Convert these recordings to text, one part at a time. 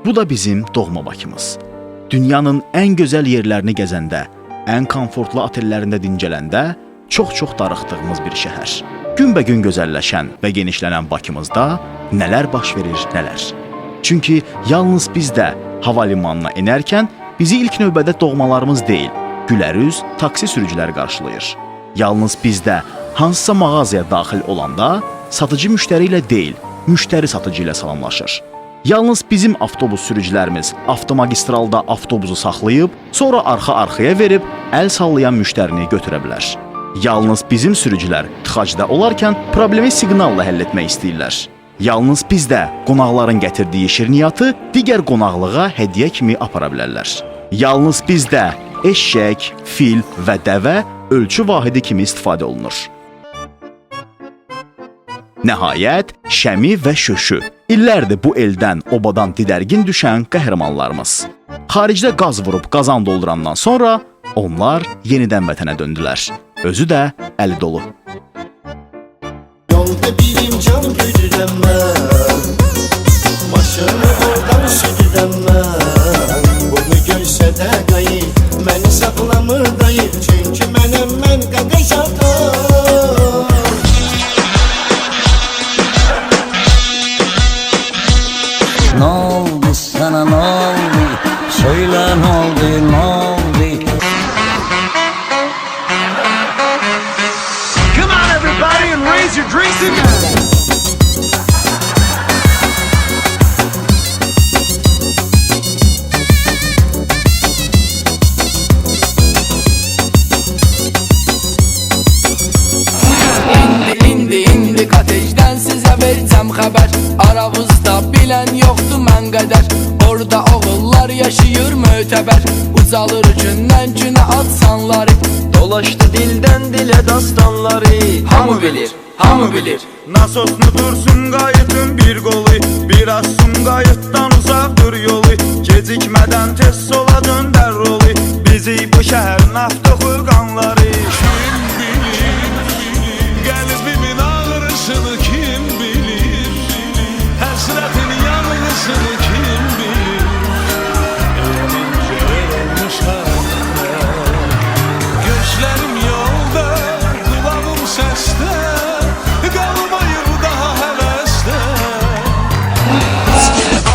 Bu da bizim doğma Bakımız. Dünyanın ən gözəl yerlərini gəzəndə, ən komfortlu otellərində dincələndə çox-çox darıxdığımız bir şəhər. Günbəgün gözəlləşən və genişlənən Bakımızda nələr baş verir, nələr. Çünki yalnız bizdə hava limanına enərkən bizi ilk növbədə doğmalarımız deyil, gülərüz taksi sürücüləri qarşılayır. Yalnız bizdə hansısa mağazaya daxil olanda satıcı müştəri ilə deyil, müştəri satıcı ilə salamlaşır. Yalnız bizim avtobus sürücülərimiz avtomagistralda avtobusu saxlayıb, sonra arxa-arxaya verib əl sallayan müştərini götürə bilər. Yalnız bizim sürücülər tıxacda olarkən problemi siqnalla həll etmək istəyirlər. Yalnız bizdə qonaqların gətirdiyi şirniyyatı digər qonaqlığa hədiyyə kimi apara bilərlər. Yalnız bizdə eşşək, fil və dəvə ölçü vahidi kimi istifadə olunur. Nəhayət, Şəmi və Şöşü. İllərdir bu eldən, obadan didərgin düşən qəhrəmanlarımız. Xaricdə qaz vurub qazan doldurandan sonra onlar yenidən vətənə döndülər. Özü də əli dolu. Yolda birim can güdürəm mən, maşını oradan südürəm mən. Bunu görsə də qayıb, məni saxlamır dayıb, çünki mən qəqəş atam. Ne oldu sana, ne oldu? Söyle ne oldu, ne oldu? Come on everybody and raise your drinks tonight. İndi kotejdən sizə verəcəm xəbər. Aramızda bilən yoxdur mən qədər. Orada oğullar yaşayır mötəbər. Ucalır gündən günə atsanları. Dolaşdı dildən dilə dastanları. Hamı bilir, hamı bilir. Nasosunu dursun qayıtın bir qolu, biraz Sumqayıtdan uzaqdır yolu. Gecikmədən tez sola döndər rolu, bizi bu şəhərin avtoxur qanları. Kim bilir, qəlbimin ağrısını kim bilir, həsrətin yanğısını kim bilir. Elincə olmuş hələ, gözlərim yolda, qulağım səsdə, qalmayır daha həvəsdə.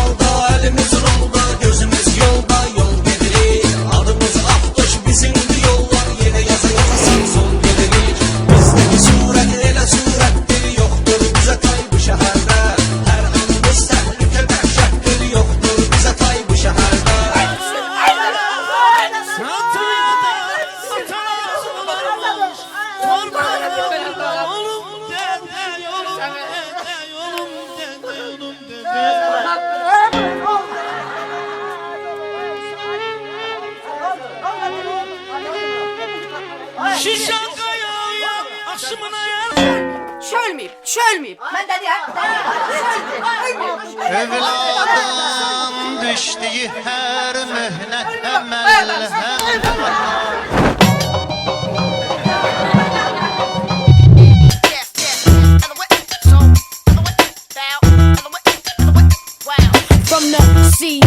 Alda elimiz rolda, gözümüz yolda, yol gedirik. Adımız Aftoş, bizimdir yollar, yeni yazılırsan sol gedirik. Bizdeki surət elə surətdir, yoxdur bizə tay bu şəhərdə. Hər anımız təhlükə dəhşətdir, yoxdur bizə tay bu şəhərdə. Çölmeyip. Ben dedi ya. Evladım düştüğü her mühnet emel From the sea.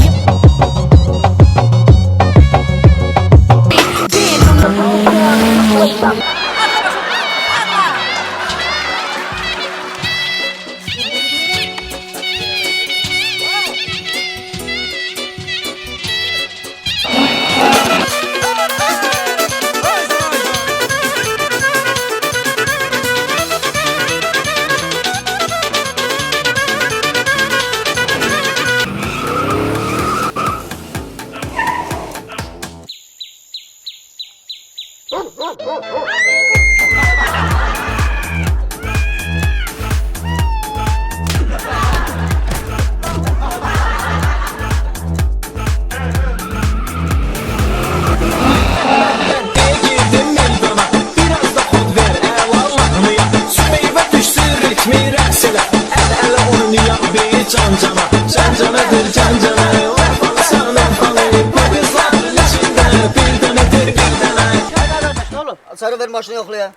maşını yoxlaya.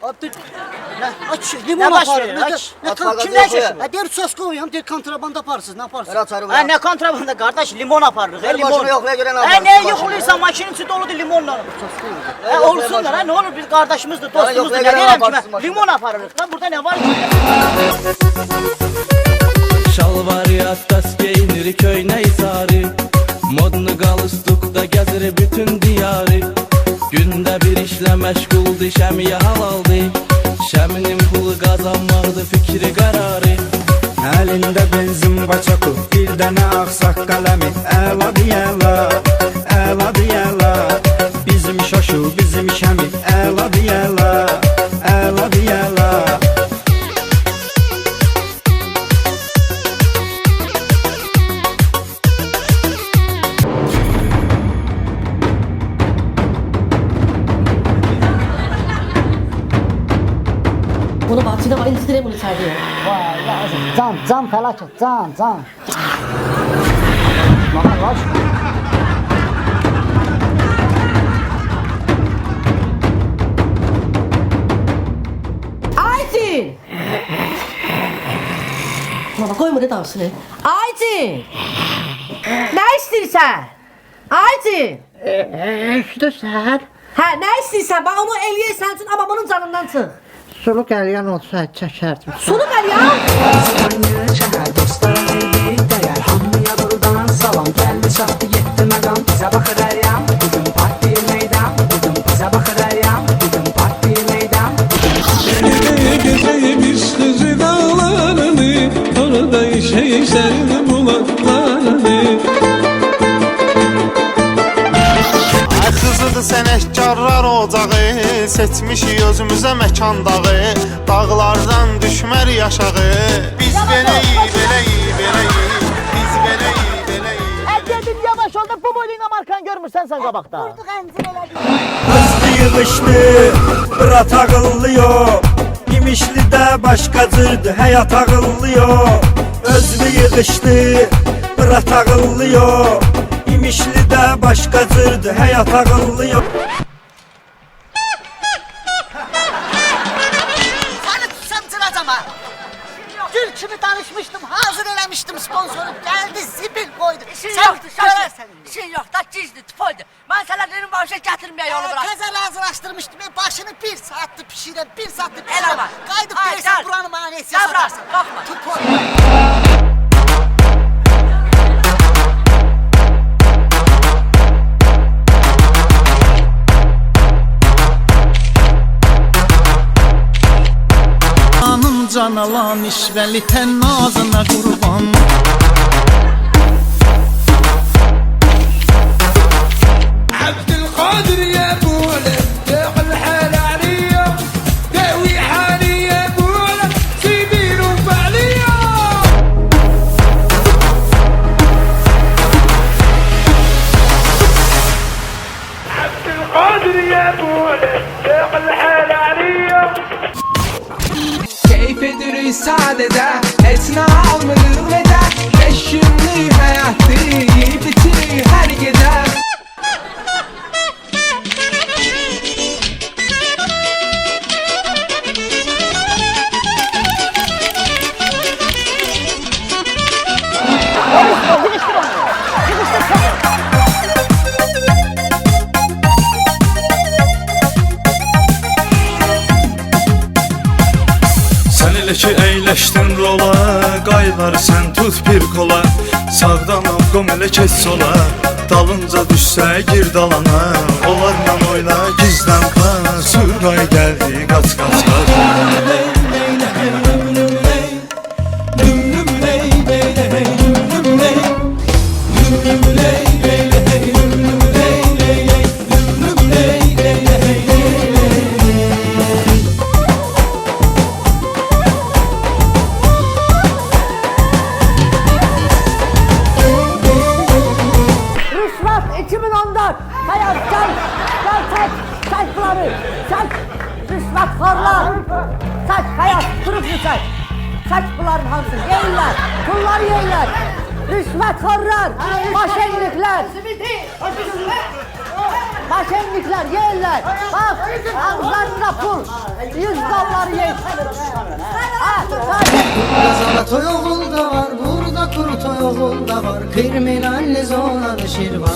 Aç limon baş aparır. verir, aç. Kimlər gəlir? Deyir Uçaskovuyam, deyir kontraband aparırsınız, nə Ver aparırsınız? açarı Ha ver. ne kontrabanda kardeş limon aparırıq. Ver Limon. maşını yoxlaya görə nə Ha aparırsın? ne yoxlayırsan maşının içi doludur limonla. Ha olsunlar ha ne olur biz kardeşimizdir, dostumuzdur. yoxlaya Ne görə deyirəm aparırsın ki maşını? limon aparırıq da burada ne var ki? Şalvar yastas geyinir köynək sarı Modnu qalıstukda gəzir bütün diyarı Gündə bir işlə məşğuldur, şəmiyə halaldır Şəminin pulu qazanmaqdır fikri qərarı Əlində benzin baçaku, bir dənə ağsaq qələmi Əla deyəla, əla deyəla Bizim şaşu, bizim şəmi Əla deyəla, əla deyəla Bunu bahçede var, istireyim bunu içeride. Vay lazım. Can felaket, can. Lan var. Aytin! Baba koyma ne tavsını. Aytin! Ne istiyorsan? Aytin! İstəsən, Ha ne istiyorsan? Bak onu eləyirsən üçün ama bunun canından çıx. sulu qəlyan olsa çəkərdim. Sulu ver ya! Ay xızıdır sənətkarlar ocağı Seçmişik özümüzə məkan dağı Dağlardan düşmərik aşağı Biz beləyik, beləyik, beləyik Biz beləyik, beləyik Əgədin yavaş ol da bu boyuyla markan görmürsən sen qabaqda. Hızlı yığışdı, bırat ağıllıyor İmişlidə başqa cırdı, həyat ağıllıyor Özlü yığışdı, bırat ağıllıyor İmişlidə başqa cırdı, həyat ağıllıyor Səni tutsam cıracam ha. Gül kimi danışmışdım, hazır eləmişdim sponsoru. Gəldi, zibil qoydu. Sən görərsən. İşin yok da gizli tıpoydu. Ben sana dedim başa getirmeye yolu bırak. Təzə hazırlaşdırmışdım. Başını bir saatdir pişirəm, bir saatdir Elə pişirəm. var. Qayıdıb Ay, deyirsən gel. buranı mənə neysə Gel bırak, satarsın. kalkma. Tupoy. Anın can alan işvəli tən nazına qurban عبدالقادر يا بولا داق الحالة عليا داوي حالي يا بولا سيبين وفعليا عبدالقادر يا بولا داق الحالة عليا كيف ادري سعادة اتنا almadım neden 5 yıllık hayatı bitirir her gece Sən elə ki əyləşdin rola Qayları sən tut bir kola Sağdan avqom elə keç sola Dalınca düşsə gir dalana Onlarla oyna gizlən pa Sürqay gəldi qaç qaç qaç Rüşvet 2014. Hayat çek bunları. Çek. Rüşvetxorlar. Çek hayat, kırıklı çek. Çek bunların hamısı. Yeyirler. Pulları yeyirler. Rüşvetxorlar. Maşenlikler. Paşenlikler yerler. Bak ağızlarında pul. 100 dalları yer. Burada toyuğul da var, burada kuru toyuğul da var. Kriminal zona şir var.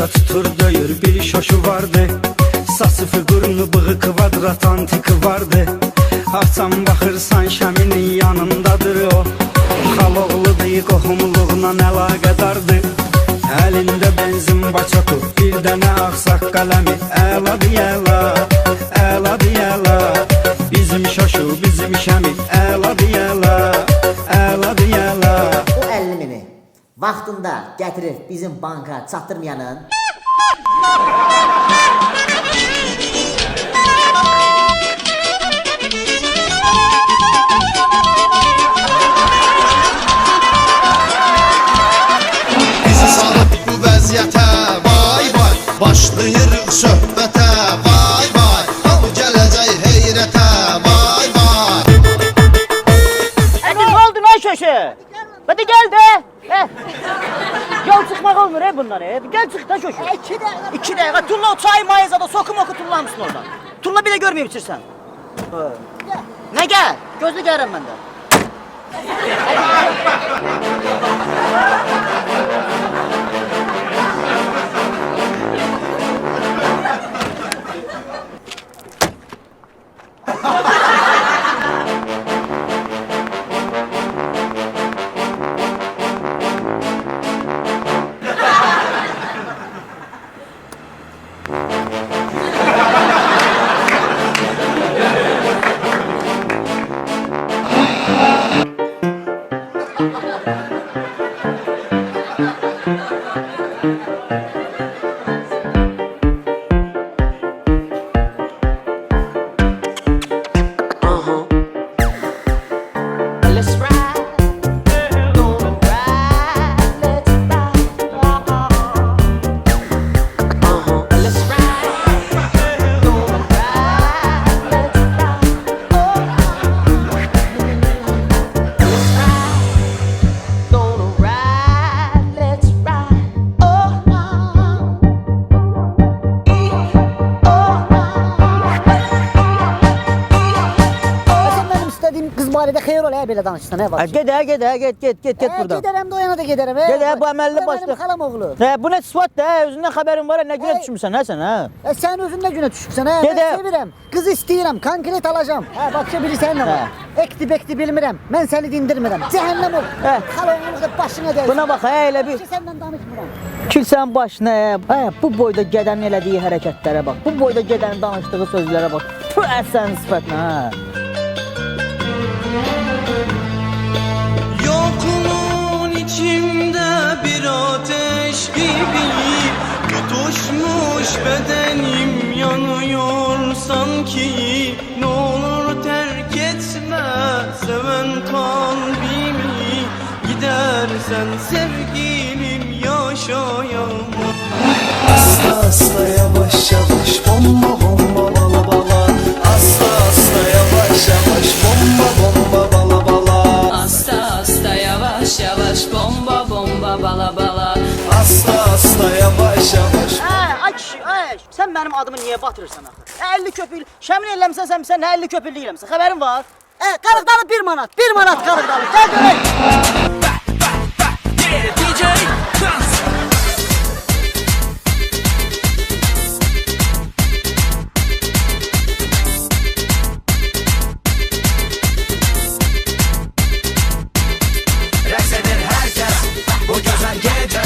Tutur döyür bir şoşu vardı. Sası figurunu bığı kvadrat antiki vardı. Açan baxırsan şəminin yanındadır o. Xaloğludur, qohumluğuna əlaqədardır. Əlində benzin baçotu, bir dənə ağsaq qələmi. Əladır əla, əladır əla. Bizim şoşu, bizim şəmi. Əladır əla, əladır əla. O 50 mini vaxtında gətirib bizim banka çatdırmayanın bizi salıb bu vəziyyətə, vay vay. Başlayırıq söhbətə, vay vay. Al gələcək heyrətə, vay vay. Hadi ne oldu lan şoşu? Hadi gel de. Yol çıkmak olmuyor bunlar. Gel çık da şoşu. 2 dakika. Tulla o çay mayızada sokum oku tullar mısın oradan? Tulla bir de görmeyeyim bitirsen. Ne gel? Gözlü gelirim ben de. Ali de xeyir ol, belə danışsan, hə bacı. Get buradan. Gedərəm də o yana da gedərəm, hə. Get, bu əməlli başlı. Benim xalam oğlu. Bu nə sıfat da, özündən xəbərin var, nə günə düşmüsən, hə sən, hə? Sən özün nə günə düşmüsən, hə? Mən sevirəm, qız istəyirəm, konkret alacam. Hə, bakça bilirsən nə var? Ekti bilmirəm, mən səni dindirmirəm. Cəhənnəm ol. Xalanın da başına dəysin. Buna bax, hə, elə bir. Səndən danışmıram. Kilsən başına, hə, bu boyda gedənin elədiyi hərəkətlərə bax. Bu boyda gedənin danışdığı sözlərə bax. Bu əhsən sifətinə, hə. Yokluğun içimde bir ateş gibi tutuşmuş bedenim yanıyor sanki. Ne olur terk etme seven kalbimi, gidersen sevgilim yaşayamam. Asla asla yavaş yavaş bomba bomba bala bala. Asla asla yavaş yavaş bomba bomba bala bala. Asta asta yavaş yavaş bomba bomba bala bala. Asla asla yavaş yavaş. Ay, sən mənim adımı niyə batırırsan axı? 50 köpük, şəmin eləmsən sən 50 köpüklük eləmsən, xəbərin var? Qarıqdalı 1 manat, 1 manat qarıqdalı, gəl görək. DJ Dance. Rəqs edir hər kəs bu gözəl gecə.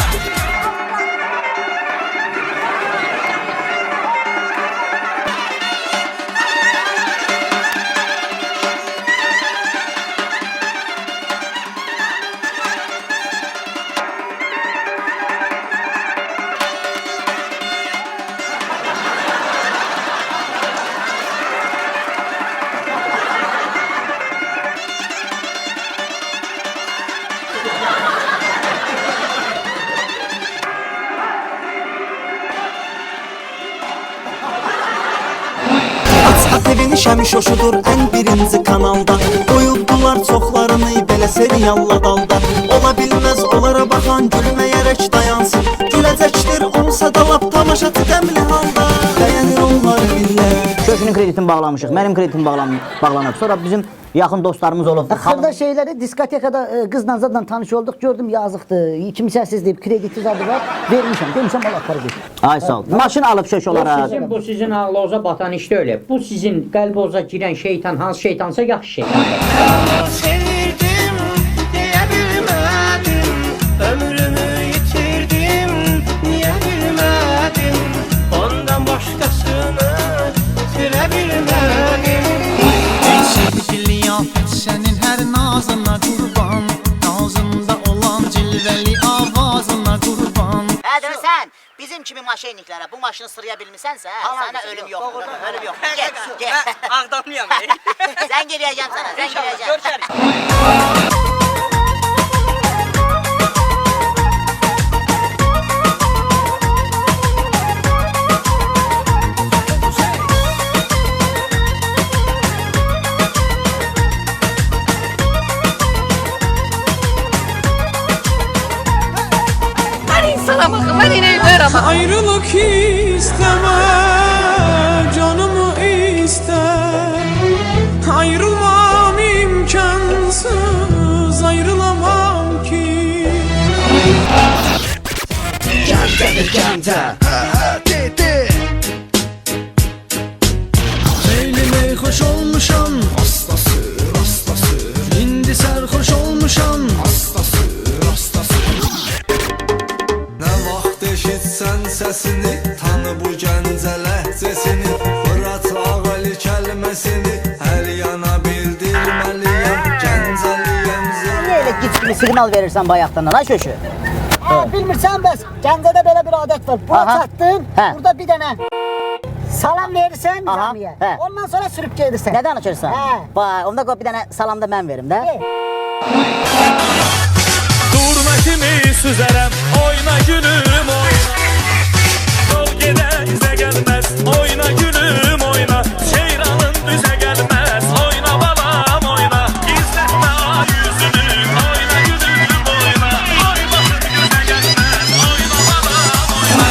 TV'nin şəmiş hoşudur ən birinci kanalda. Qoyubdular çoxlarını belə serialla dalda. Ola bilməz onlara baxan gülməyərək dayansın. Güləcəkdir olsa da lap tamaşaçı qəmli halda. Bəyənir onlar billər. Köşünün kreditini bağlamışıq, mənim kreditim bağlanıb. Sonra bizim yaxın dostlarımız olub. Xırda şeyləri diskotekada qızla zadla tanış olduq, gördüm yazıqdır. Kimsəsiz deyib krediti zadı var, vermişəm. Demişəm Allah para verir. Ay sağ ol. Maşın alıb şöş olaraq. Bu sizin ağlınıza batan işte öyle. Bu sizin qəlbinizə girən şeytan, hansı şeytansa yaxşı şeytandır. Sevdim deyə bilmədim, ömrümü yitirdim, niyə bilmədim, ondan başqasını sürə bilmədim. Sənin hər nazına qurban, nazında olan cilvəli avazına qurban. Hə sən, bizim kimi maşenliklərə bu maşını sıraya bilmisənsə, sənə ölüm yox. Ölüm yox. Get. Ağdamlıyam. Sən girəcəm sənə, sən girəcəm. Görüşərik. Ayrılık isteme, canımı iste. Ayrılmam imkansız, ayrılamam ki. Gəncə dedi. Eylime hoş olmuşam, Rastası indi sərxoş olmuşam. Eşitsən səsini, tanı bu gəncə ləhcəsini. Fırat ağali kəlməsini hər yana bildirməliyəm. Gəncəliyəm Niyə elə gic kimi siqnal verirsən bayaqdan, ha şöşü? Bilmirsən bəs, Gəncədə belə bir adət var. Bura çatdın, burada bir dənə salam verirsən camiyə. Ondan sonra sürüb gedirsən. Nə danışırsan? Vay, onda qoy bir dənə salam da mən verim də. Durmətimi süzərəm, oyna gülüm oyna. Yol gedə izə gəlməz, oyna gülüm oyna. Şeyranın düzə gəlməz, oyna balam oyna. Gizlətmə yüzünü, oyna gülüm oyna. Oymasın gözə gəlməz, oyna balam oyna.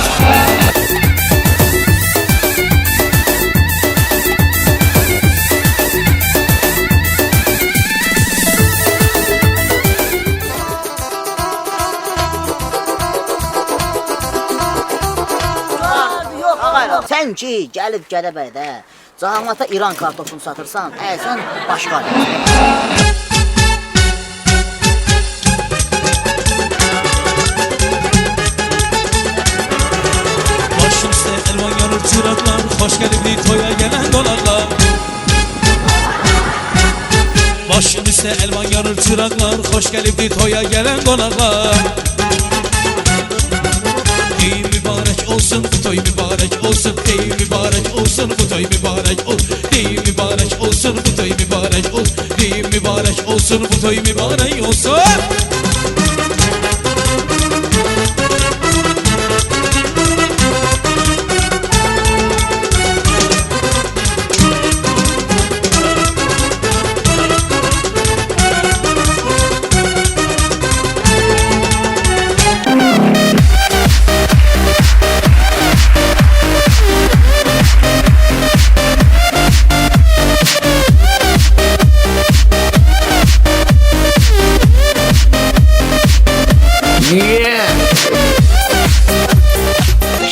Sən ki, gəlib Gədəbəydə cəmaata İran kartofunu satırsan, sən başqa adamsın. Başım üstə elvan yanır çıraqlar, xoş gəlibli toya gələn qonaqlar. Başım üstə elvan yanır çıraqlar, xoş gəlibli toya gələn qonaqlar. Ey mübarək olsun, bu toy mübarək olsun. Ey mübarək olsun, bu toy mübarək olsun. Ey mübarək olsun, bu toy mübarək olsun. Ey mübarək olsun, bu toy mübarək olsun.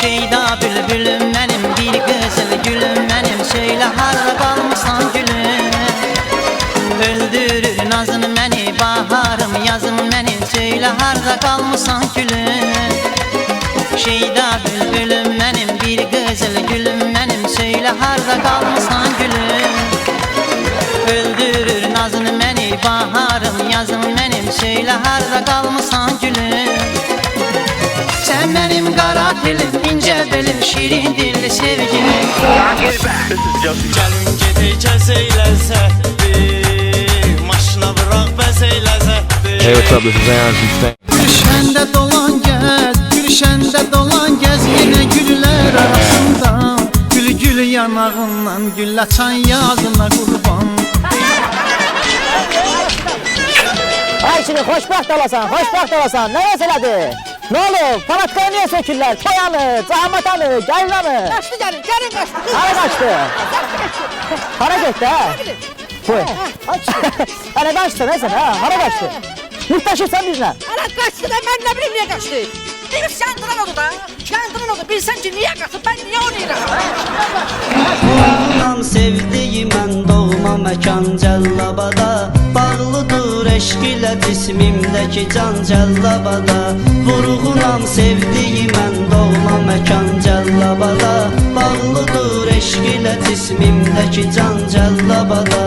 Şeyda bülbülüm mənim, bir qızıl gülüm mənim, söylə harda qalmısan gülüm. Öldürür nazın məni, baharım yazım mənim, söylə harda qalmısan gülüm. Şeyda bülbülüm mənim, bir qızıl gülüm mənim, söylə harda qalmısan gülüm. Öldürür nazın məni, baharım yazım mənim, söylə harda qalmısan gülüm. Sən mənim qara dilim, incə belim, şirin dilli sevgilim. Gəlin gedək kəs eyləsəkdi, maşına bıraq bəs eyləsəkdi. Evet abla siz ayağınızı üstten. Gülşəndə dolan gəz, gülşəndə dolan gəz, yenə güllər arasında. Gül gül yanağından, gül açan yazına qurban. Ay şimdi xoşbəxt olasan, xoşbəxt olasan. Nə məsələdir? Ne olur? Palatkaya niye sökürlər? Toyanı, cahamatanı, gəllanı. Kaçtı gelin, gelin kaçtı. Hara kaçtı? Hara getdi ha? Buyur. Hara kaçtı neyse ha? Hara kaçtı? Yurttaşırsan bizle. Hara kaçtı da ben ne bileyim niye kaçtı. Demiş yandıran oldu da. Yandıran oldu. Bilsen ki niye kaçtı, ben niye onu yiyeceğim? Oğlunam sevdiğim mən doğma məkan Cəllabada. Bağlıdır eşq ilə cismimdəki can Cəllabada. Vurğunam sevdiğim mən doğma məkan Cəllabada. Bağlıdır eşq ilə cismimdəki can Cəllabada.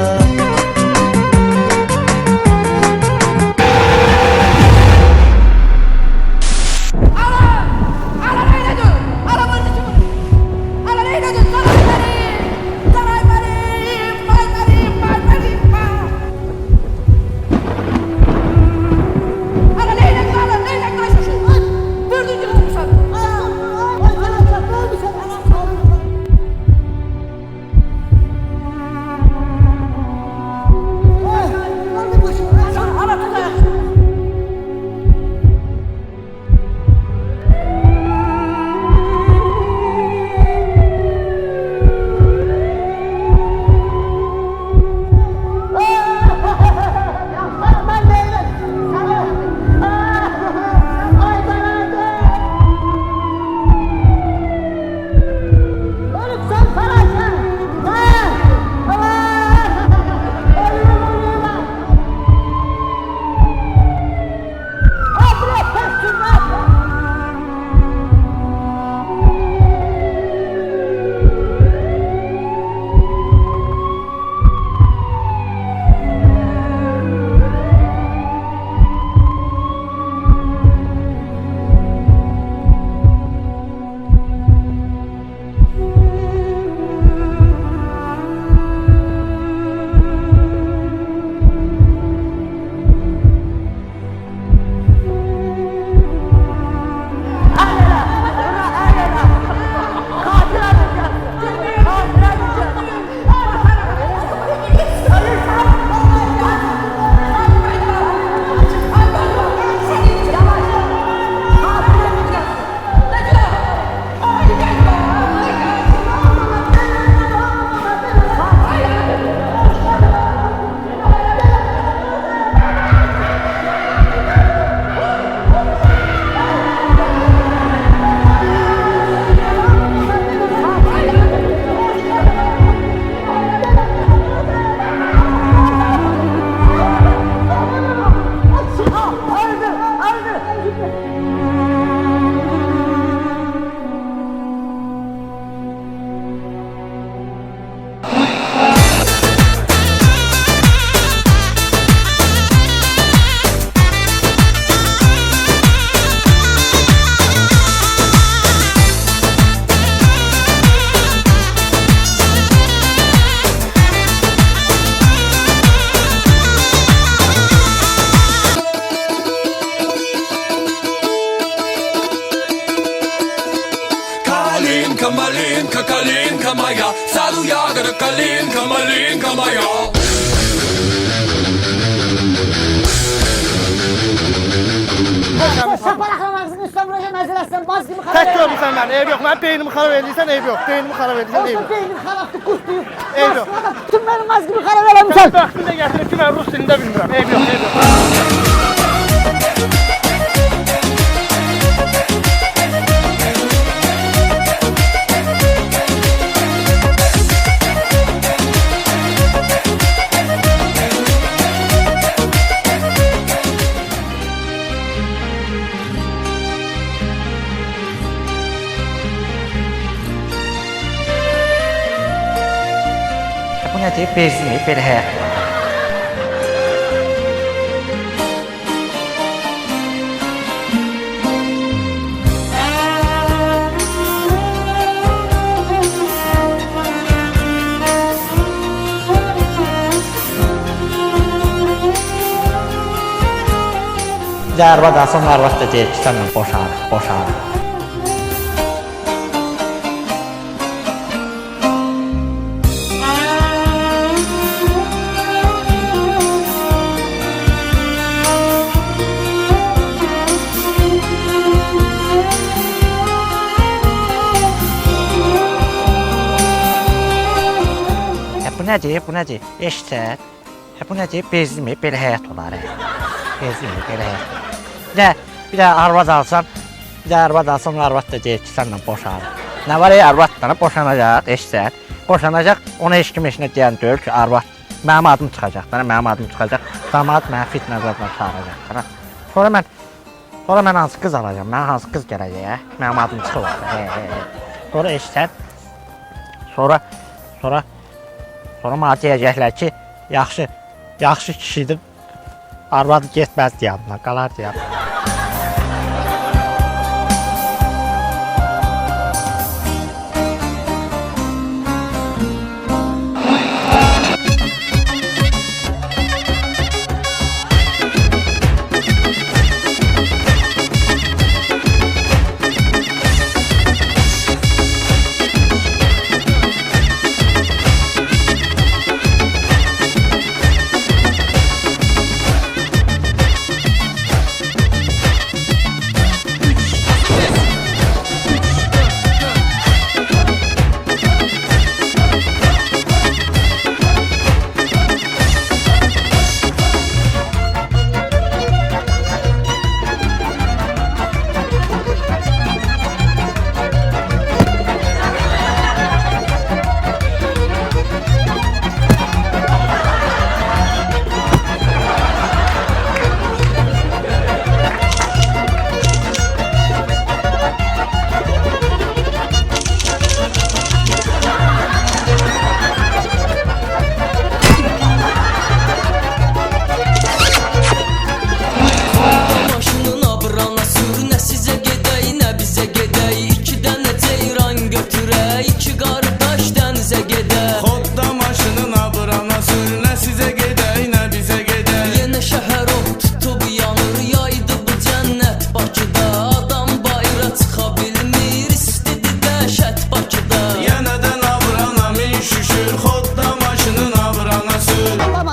моя, саду ягода малинка моя. Şapalaklamasını üstten vuracağım ezilesen baz gibi karar Tek görmüşsən məni, eyb yox. Mən beynimi xarab edirsən, eyb yox. Beynimi xarab edirsən, eyb yox. Beynim xarabdı, qurtuyub. Eyb yox. Bütün benim baz gibi karar verəmişsən. Sən vaxtında gətirib ki, mən rus dilində bilmirəm. Eyb yox, eyb yox. Bu nədir? Bezmi, belə həyat var. Arvad asım, arvad da deyir ki, sənlə boşanır. Bu nədir? Eşitsən? Bu nədir? Bezmi, belə həyat olar. Bezmi, belə həyat. Bir də arvad alsan, arvad da deyir ki, sənlə boşanır. Nə var arvadla boşanacaq, eşitsən? Boşanacaq, ona heç kim eşinə deyən deyil ki, arvad, mənim adım çıxacaq, mənim adım çıxacaq. Damat mənə fitnəzadla çağıracaq. Sonra mən hansı qız alacağım, mənə hansı qız gələcək, mənim adım çıxılacaq. Sonra eşitsən? Sonra mənə deyəcəklər ki, yaxşı kişidir, arvadı getməz deyəmlər, qalar deyəmlər.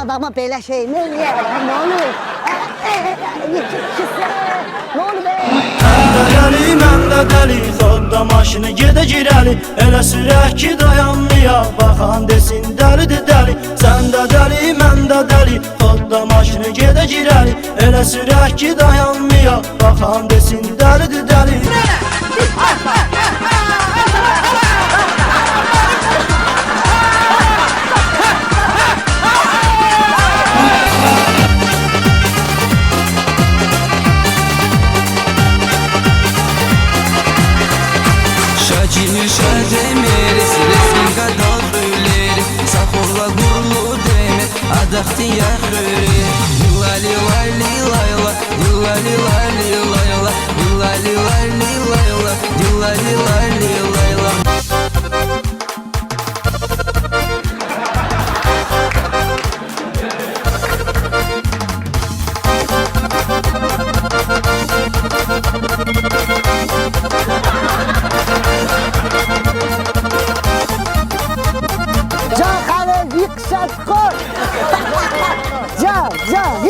Adama belə şey ne olur? Ne olur be? Mən də dəli, xodda maşını gedə girəli. Elə sürək ki dayanmaya, baxan desin dəlidir dəli. Sən də dəli, mən də dəli, xodda maşını gedə girəli. Elə sürək ki dayanmaya, baxan desin dəlidir dəli.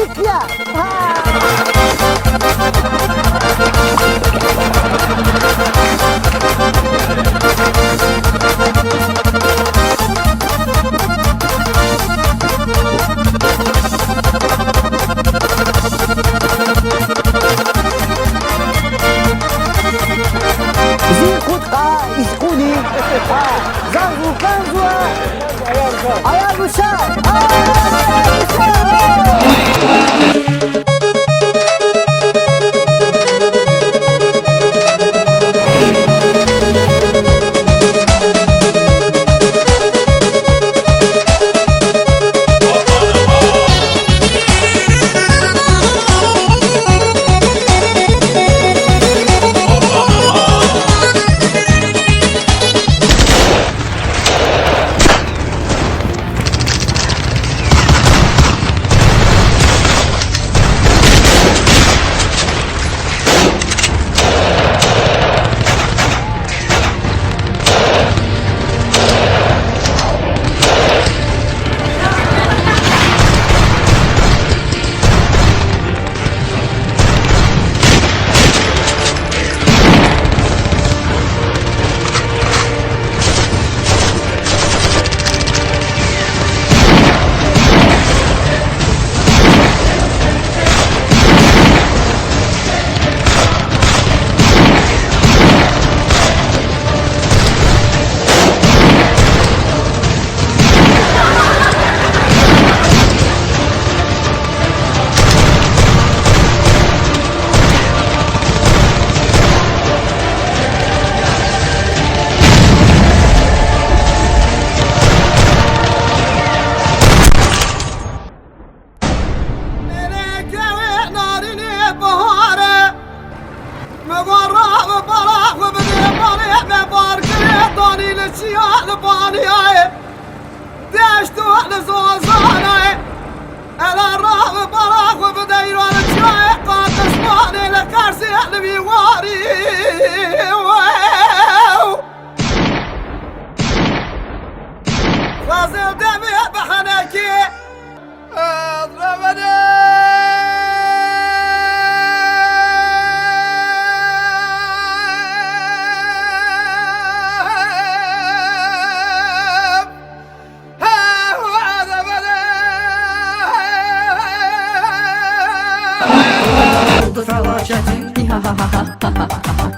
Hitler. Zikutka, iskuni, zanzu, kanzua, ayagusha,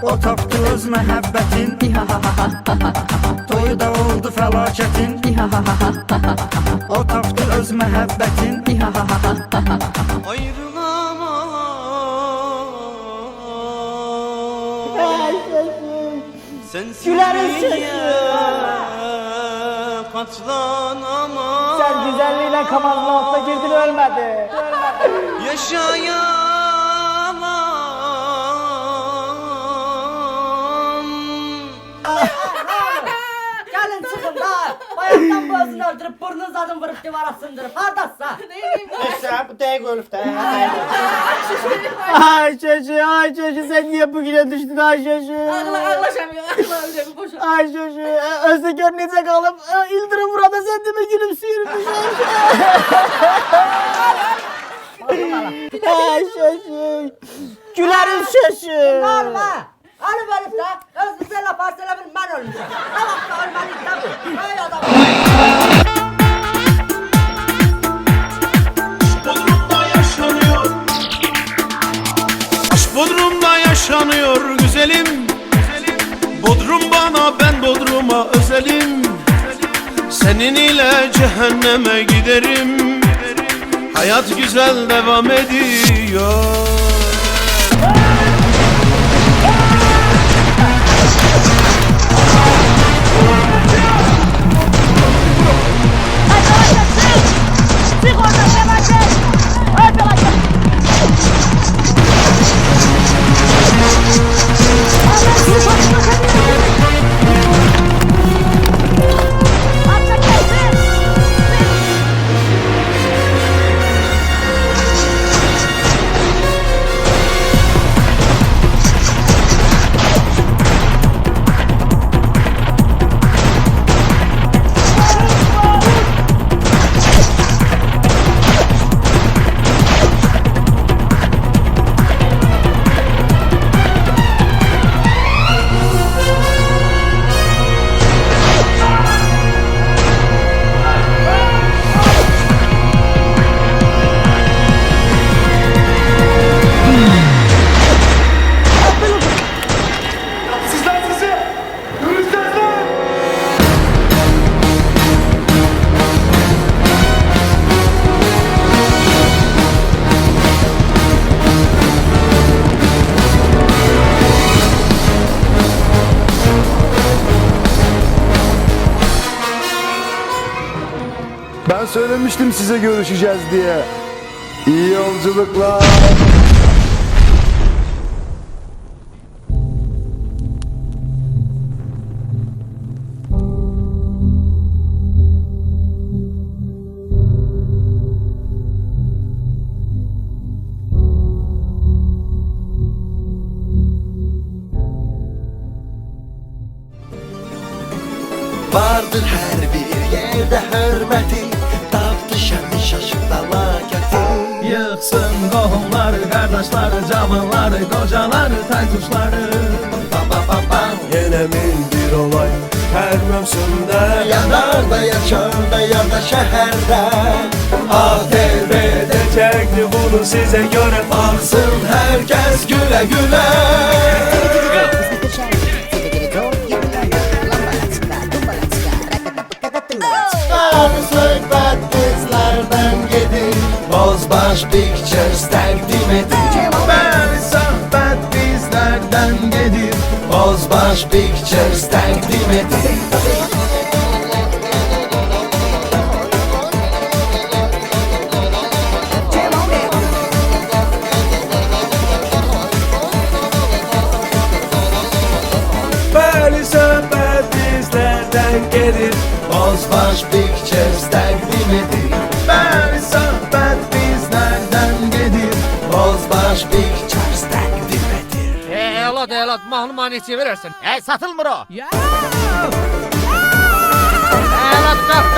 O tapdı öz məhəbbətin Toyu da oldu fəlakətin O tapdı öz məhəbbətin Gülərin sesi. Sen güzelliğiyle kamazın altına girdin ölmedi. Gelin çıkın da. Bayaktan boğazını öldürüp burnunu zadın vurup divara sındırıp hardasa. Neyse bu tek ölüfte. Ay çocuğu sen niye bugüne düştün ay çocuğu? Ağlaşamıyor. Ay çocuğu özde görünecek alıp İldirim burada sen de mi gülümsüyormuş ay çocuğu. Gülerin sesi. Norma. Alıp ölüp de öz bize laf arsalamayın ben ölmüşüm. Tamam da ölmelik de bu. Öyle adam. Aşk Bodrum'da yaşanıyor güzelim. Bodrum bana ben Bodrum'a özelim. Senin ile cehenneme giderim. Hayat güzel devam ediyor. Ben söylemiştim size görüşeceğiz diye. İyi yolculuklar. Vardır her bir yerde hürmeti, tapdı şəmi şaşır fəlakəti. Yıxsın qohumları, qardaşları, cavanları, qocaları, taytuşları. Yenə min bir olay hər mövsümdə, yanar da yaşar da ya da şəhərdə. ATV'de çekti bunu size göre. Baksın herkes güle güle. Söhbət bizlərdən gedir, Bozbaş Pictures təqdim edir. Bəli, söhbət bizlərdən gedir, Bozbaş Pictures təqdim edir. bəli, söhbət bizlərdən gedir. Bozbaş Pictures təqdim edir. Bəli, söhbət bizlərdən gedir. Bozbaş Pictures təqdim edir. Elad, mahnıma neçə verərsən? Satılmır o. Elad, qalx.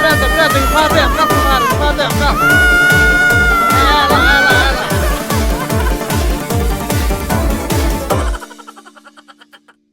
Biraz da yuxarıda, qalx yuxarıda.